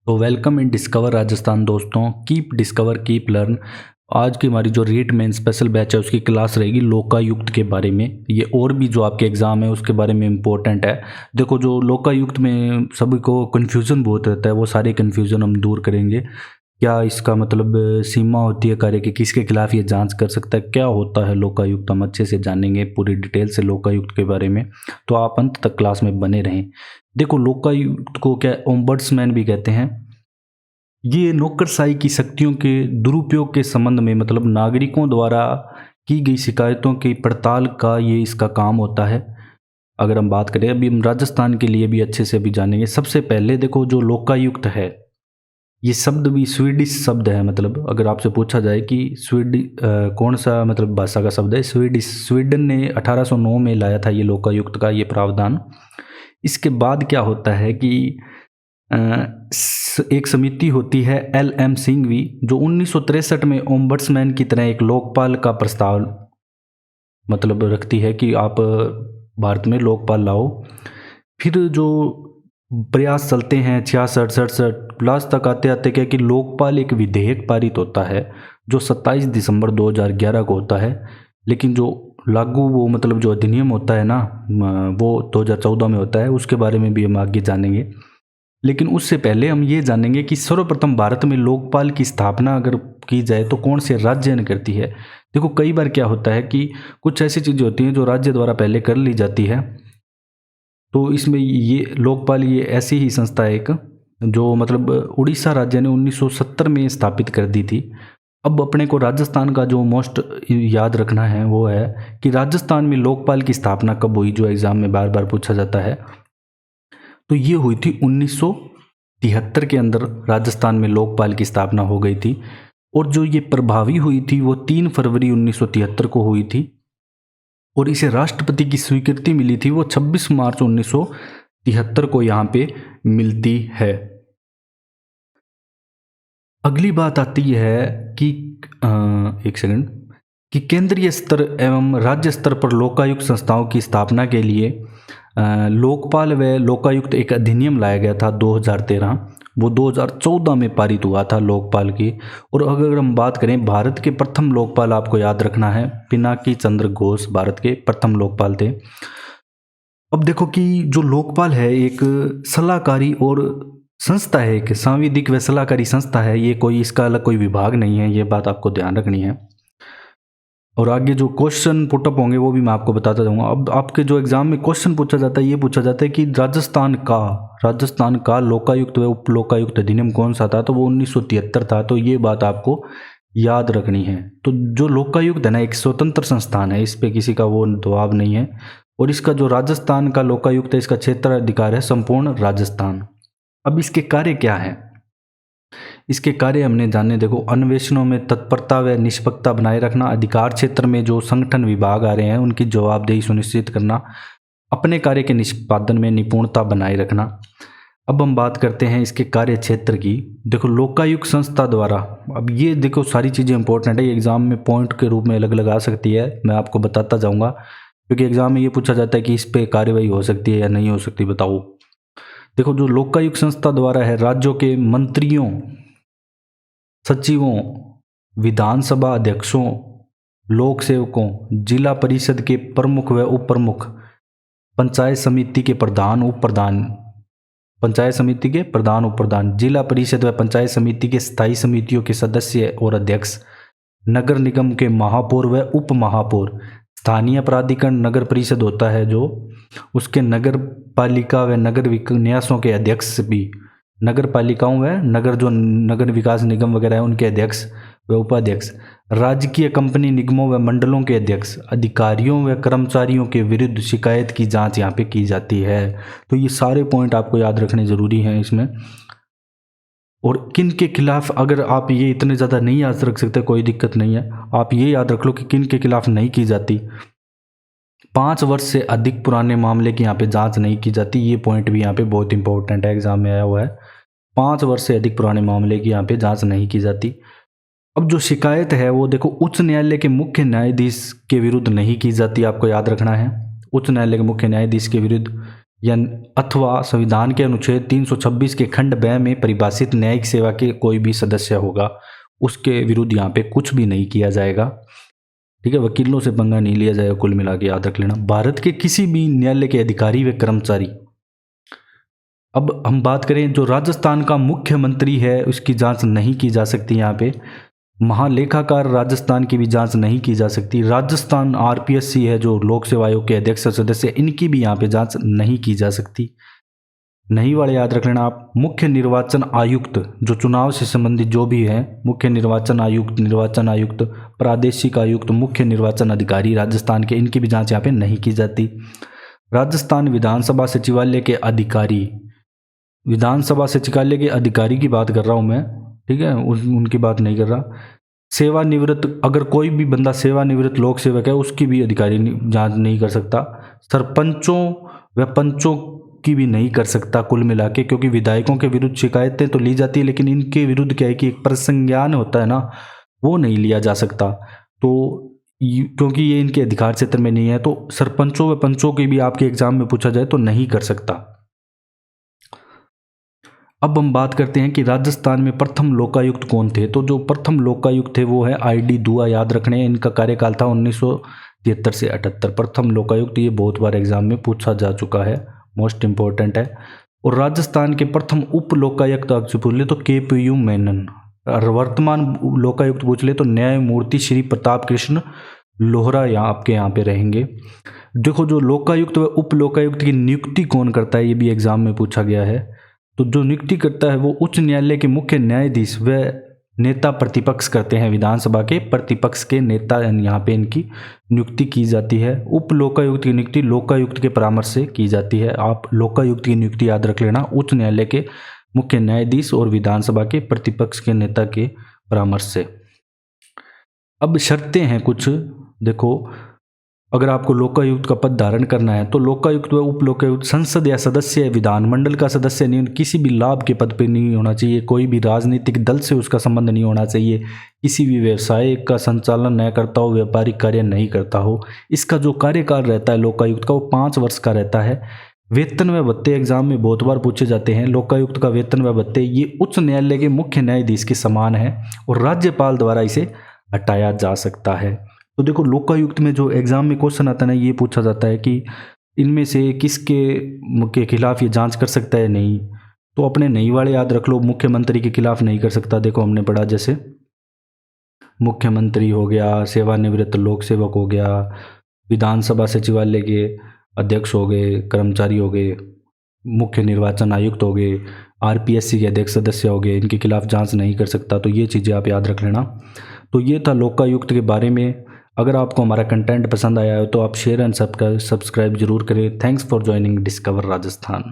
तो welcome in discover Rajasthan दोस्तों। Keep discover keep learn. आज की हमारी जो रीट मेन स्पेशल बैच है उसकी क्लास रहेगी लोकायुक्त के बारे में। ये और भी जो आपके एग्ज़ाम है उसके बारे में इम्पोर्टेंट है। देखो, जो लोकायुक्त में सभी को कन्फ्यूज़न बहुत रहता है, वो सारे कन्फ्यूज़न हम दूर करेंगे। क्या इसका मतलब सीमा होती है कार्य की, किसके खिलाफ ये जांच कर सकता है, क्या होता है लोकायुक्त, हम अच्छे से जानेंगे पूरी डिटेल से लोकायुक्त के बारे में। तो आप अंत तक क्लास में बने रहें। देखो, लोकायुक्त को क्या ओम्बड्समैन भी कहते हैं। ये नौकरशाही की शक्तियों के दुरुपयोग के संबंध में, मतलब नागरिकों द्वारा की गई शिकायतों की पड़ताल का ये इसका काम होता है। अगर हम बात करें, अभी हम राजस्थान के लिए भी अच्छे से भी जानेंगे। सबसे पहले देखो, जो लोकायुक्त है ये शब्द भी स्वीडिश शब्द है। मतलब अगर आपसे पूछा जाए कि कौन सा मतलब भाषा का शब्द है, स्वीडन ने 1809 में लाया था ये लोकायुक्त का ये प्रावधान। इसके बाद क्या होता है कि एक समिति होती है एल.एम. सिंघवी, जो 1963 में ओम्बड्समैन की तरह एक लोकपाल का प्रस्ताव मतलब रखती है कि आप भारत में लोकपाल लाओ। फिर जो प्रयास चलते हैं 66 67 लास्ट तक आते आते क्या कि लोकपाल एक विधेयक पारित होता है जो 27 दिसंबर 2011 को होता है। लेकिन जो लागू वो मतलब जो अधिनियम होता है ना, वो 2014 में होता है। उसके बारे में भी हम आगे जानेंगे। लेकिन उससे पहले हम ये जानेंगे कि सर्वप्रथम भारत में लोकपाल की स्थापना अगर की जाए तो कौन से राज्य ने करती है। देखो, कई बार क्या होता है कि कुछ ऐसी चीज़ें होती हैं जो राज्य द्वारा पहले कर ली जाती है। तो इसमें ये लोकपाल ये ऐसी ही संस्था है एक, जो मतलब उड़ीसा राज्य ने 1970 में स्थापित कर दी थी। अब अपने को राजस्थान का जो मोस्ट याद रखना है वो है कि राजस्थान में लोकपाल की स्थापना कब हुई, जो एग्जाम में बार बार पूछा जाता है। तो ये हुई थी 1973 के अंदर राजस्थान में लोकपाल की स्थापना हो गई थी। और जो ये प्रभावी हुई थी वो 3 फरवरी 1973 को हुई थी। और इसे राष्ट्रपति की स्वीकृति मिली थी वो 26 मार्च 1973 को यहाँ पे मिलती है। अगली बात आती है कि एक सेकंड, कि केंद्रीय स्तर एवं राज्य स्तर पर लोकायुक्त संस्थाओं की स्थापना के लिए लोकपाल व लोकायुक्त एक अधिनियम लाया गया था 2013। वो 2014 में पारित हुआ था लोकपाल की। और अगर हम बात करें भारत के प्रथम लोकपाल, आपको याद रखना है पिनाकी चंद्र घोष भारत के प्रथम लोकपाल थे। अब देखो कि जो लोकपाल है एक सलाहकारी और संस्था है, एक सांविधिक व सलाहकारी संस्था है। ये कोई इसका अलग कोई विभाग नहीं है, ये बात आपको ध्यान रखनी है। और आगे जो क्वेश्चन पुटअप होंगे वो भी मैं आपको बताता जाऊंगा। अब आपके जो एग्जाम में क्वेश्चन पूछा जाता है, ये पूछा जाता है कि राजस्थान का लोकायुक्त व उप लोकायुक्त अधिनियम कौन सा था, तो वो 1973 था। तो ये बात आपको याद रखनी है। तो जो लोकायुक्त है ना, एक स्वतंत्र संस्थान है, इस पे किसी का वो दबाव नहीं है। और इसका जो राजस्थान का लोकायुक्त है, इसका क्षेत्राधिकार है संपूर्ण राजस्थान। अब इसके कार्य क्या है, इसके कार्य हमने जाने। देखो, अन्वेषणों में तत्परता व निष्पक्षता बनाए रखना, अधिकार क्षेत्र में जो संगठन विभाग आ रहे हैं उनकी जवाबदेही सुनिश्चित करना, अपने कार्य के निष्पादन में निपुणता बनाए रखना। अब हम बात करते हैं इसके कार्य क्षेत्र की। देखो, लोकायुक्त संस्था द्वारा, अब ये देखो सारी चीज़ें इंपॉर्टेंट है, ये एग्जाम में पॉइंट के रूप में अलग अलग आ सकती है, मैं आपको बताता जाऊंगा। क्योंकि एग्जाम में ये पूछा जाता है कि इस पे कार्यवाही हो सकती है या नहीं हो सकती, बताओ। देखो, जो लोकायुक्त संस्था द्वारा है, राज्यों के मंत्रियों, सचिवों, विधानसभा अध्यक्षों, लोक सेवकों, जिला परिषद के प्रमुख व उप प्रमुख, पंचायत समिति के प्रधान उप प्रधान, पंचायत समिति के प्रधान उप प्रधान, जिला परिषद व पंचायत समिति के स्थायी समितियों के सदस्य और अध्यक्ष, नगर निगम के महापौर व उप महापौर, स्थानीय प्राधिकरण नगर परिषद होता है जो, उसके नगर पालिका व नगर न्यासों के अध्यक्ष भी, नगर पालिकाओं व नगर विकास निगम वगैरह है उनके अध्यक्ष व उपाध्यक्ष, राजकीय कंपनी निगमों व मंडलों के अध्यक्ष, अधिकारियों व कर्मचारियों के विरुद्ध शिकायत की जांच यहाँ पे की जाती है। तो ये सारे पॉइंट आपको याद रखने जरूरी हैं इसमें। और किन के खिलाफ, अगर आप ये इतने ज़्यादा नहीं याद रख सकते कोई दिक्कत नहीं है, आप ये याद रख लो कि किन के खिलाफ नहीं की जाती। 5 वर्ष से अधिक पुराने मामले की यहाँ पे जांच नहीं की जाती। ये पॉइंट भी यहाँ पे बहुत इंपॉर्टेंट है, एग्जाम में आया हुआ है। 5 वर्ष से अधिक पुराने मामले की यहाँ पे जांच नहीं की जाती। अब जो शिकायत है वो देखो, उच्च न्यायालय के मुख्य न्यायाधीश के विरुद्ध नहीं की जाती, आपको याद रखना है। उच्च न्यायालय के मुख्य न्यायाधीश के विरुद्ध या अथवा संविधान के अनुच्छेद 326 के खंड ब में परिभाषित न्यायिक सेवा के कोई भी सदस्य होगा, उसके विरुद्ध यहाँ पे कुछ भी नहीं किया जाएगा। ठीक है, वकीलों से पंगा नहीं लिया जाएगा। कुल मिला के याद रख लेना। भारत के किसी भी न्यायालय के अधिकारी व कर्मचारी, अब हम बात करें जो राजस्थान का मुख्यमंत्री है उसकी जांच नहीं की जा सकती। यहाँ पे महालेखाकार राजस्थान की भी जांच नहीं की जा सकती। राजस्थान आरपीएससी है जो लोक सेवा आयोग के अध्यक्ष सदस्य, इनकी भी यहाँ पे जांच नहीं की जा सकती। नहीं वाले याद रख लेना आप। मुख्य निर्वाचन आयुक्त जो चुनाव से संबंधित जो भी है, मुख्य निर्वाचन आयुक्त, प्रादेशिक आयुक्त, मुख्य निर्वाचन अधिकारी राजस्थान के, इनकी भी जांच यहाँ पे नहीं की जाती। राजस्थान विधानसभा सचिवालय के अधिकारी, विधानसभा सचिवालय के अधिकारी की बात कर रहा हूँ मैं, ठीक है, उनकी बात नहीं कर रहा। सेवानिवृत्त, अगर कोई भी बंदा सेवानिवृत्त लोक सेवक है उसकी भी अधिकारी जांच नहीं कर सकता। सरपंचों व पंचों की भी नहीं कर सकता कुल मिला के, क्योंकि विधायकों के विरुद्ध शिकायतें तो ली जाती है लेकिन इनके विरुद्ध क्या है कि एक प्रसंज्ञान होता है ना, वो नहीं लिया जा सकता। तो क्योंकि ये इनके अधिकार क्षेत्र में नहीं है, तो सरपंचों व पंचों की भी आपके एग्जाम में पूछा जाए तो नहीं कर सकता। अब हम बात करते हैं कि राजस्थान में प्रथम लोकायुक्त कौन थे। तो जो प्रथम लोकायुक्त थे वो है ID दुआ, याद रखने। इनका कार्यकाल था 1973 से 78। प्रथम लोकायुक्त, ये बहुत बार एग्जाम में पूछा जा चुका है, मोस्ट इंपॉर्टेंट है। और राजस्थान के प्रथम उप लोकायुक्त आपसे पूछ ले तो KPU मेनन। और वर्तमान लोकायुक्त पूछ ले तो न्यायमूर्ति श्री प्रताप कृष्ण लोहरा यहाँ आपके यहाँ पे रहेंगे। देखो, जो लोकायुक्त व उप लोकायुक्त की नियुक्ति कौन करता है, ये भी एग्जाम में पूछा गया है। तो जो नियुक्ति करता है वो उच्च न्यायालय के मुख्य न्यायाधीश व नेता प्रतिपक्ष करते हैं। विधानसभा के प्रतिपक्ष के नेता यहाँ पे इनकी नियुक्ति की जाती है। उप लोकायुक्त की नियुक्ति लोकायुक्त के परामर्श से की जाती है। आप लोकायुक्त की नियुक्ति याद रख लेना, उच्च न्यायालय के मुख्य न्यायाधीश और विधानसभा के प्रतिपक्ष के नेता के परामर्श से। अब शर्तें हैं कुछ, देखो, अगर आपको लोकायुक्त का पद धारण करना है तो लोकायुक्त व उप लोकायुक्त संसद या सदस्य विधानमंडल का सदस्य नहीं, किसी भी लाभ के पद पे नहीं होना चाहिए, कोई भी राजनीतिक दल से उसका संबंध नहीं होना चाहिए, किसी भी व्यवसाय का संचालन न करता हो, व्यापारिक कार्य नहीं करता हो। इसका जो कार्यकाल रहता है लोकायुक्त का वो 5 वर्ष का रहता है। वेतन व भत्ते एग्जाम में बहुत बार पूछे जाते हैं। लोकायुक्त का वेतन व भत्ते ये उच्च न्यायालय के मुख्य न्यायाधीश के समान है और राज्यपाल द्वारा इसे हटाया जा सकता है। तो देखो, लोकायुक्त में जो एग्जाम में क्वेश्चन आता है ना, ये पूछा जाता है कि इनमें से किसके खिलाफ ये जांच कर सकता है नहीं। तो अपने नहीं वाले याद रख लो, मुख्यमंत्री के खिलाफ नहीं कर सकता। देखो, हमने पढ़ा जैसे मुख्यमंत्री हो गया, सेवानिवृत्त लोक सेवक हो गया, विधानसभा सचिवालय के अध्यक्ष हो गए, कर्मचारी हो गए, मुख्य निर्वाचन आयुक्त हो गए, आरपीएससी के अध्यक्ष सदस्य हो गए, इनके खिलाफ जांच नहीं कर सकता। तो ये चीज़ें आप याद रख लेना। तो ये था लोकायुक्त के बारे में। अगर आपको हमारा कंटेंट पसंद आया हो तो आप शेयर एंड सब्सक्राइब जरूर करें। Thanks for joining discover Rajasthan.